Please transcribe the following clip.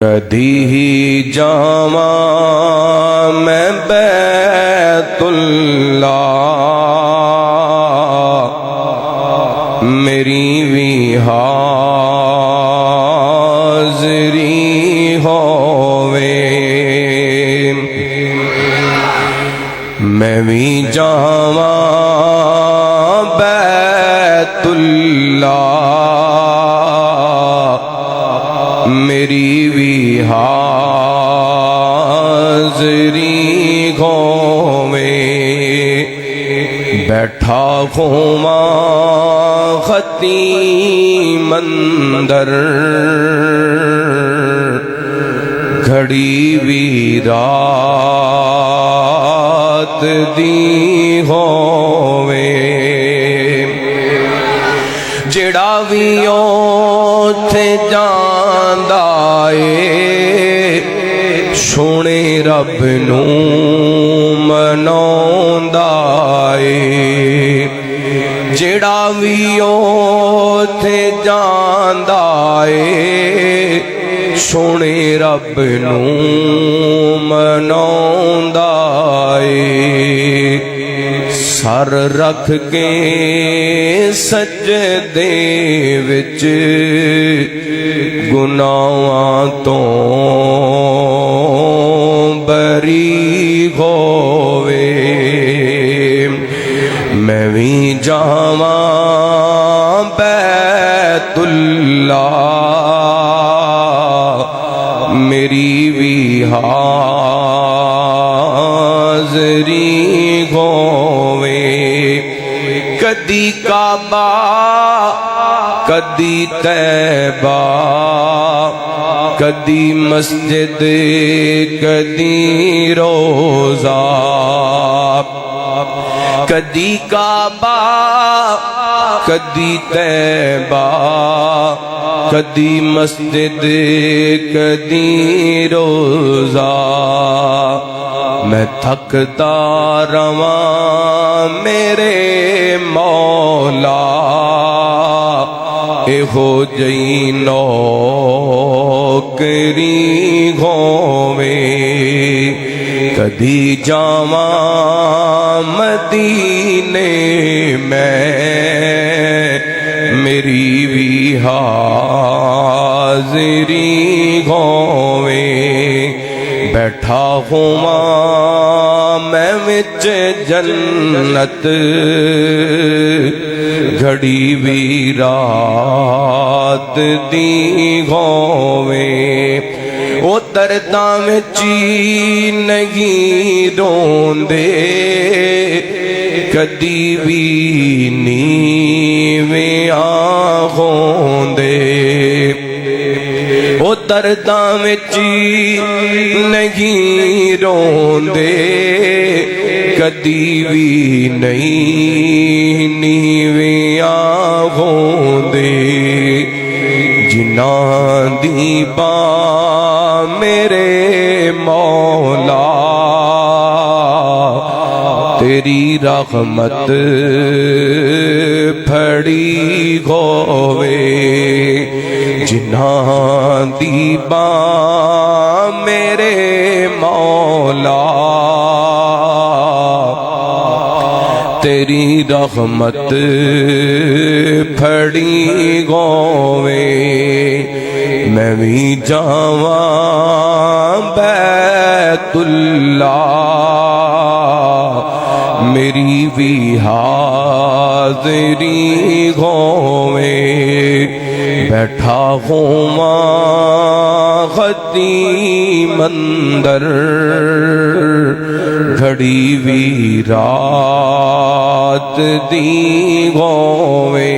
کدی جاواں میں بیت اللہ، میری بھی حاضری ہووے، میں بھی جاواں بیت اللہ، میری بھی حاضری ہووے، بیٹھا ہوواں خطیم اندر، گھڑی بھی رات دی ہووے، جڑا بھی اوتھے جاندا اے سونے رب نوں مناوندا اے، جڑا بھی اوتھے جاندا اے سونے رب نوں مناوندا اے، سر رکھ کے سجدے وچ گناہاں تو بری ہووے، میں بھی جاواں بیت اللہ، میری بھی حاضری ہووے، کدی کعبہ کدی طیبہ، کدی مسجد کدی روزہ، کدی کعبہ کدی طیبہ، کدی مسجد کدی روزہ، میں تھکتا رواں میرے مولا، ایہو جئی نوکری ہووے، کدی جاواں مدینے میں، میری بھی حاضری ہووے، بیٹھا ہوواں میں وچ جنت، گھڑی بھی رات دی ہووے، او درداں وچ نہیں روندے، کدی بھی نیویاں ہوندے، او درداں وچ نہیں روندے، کدی بھی نہیں نیویاں ہوندے، جنہاں دی باں میرے مولا، تیری رحمت پھڑی ہووے، جنہاں دی باں میرے مولا، تیری رحمت پھڑی ہووے، میں بھی جاواں بیت اللہ، میری بھی حاضری ہووے، بیٹھا ہوواں خطیم اندر، گھڑی بھی رات دی ہووے۔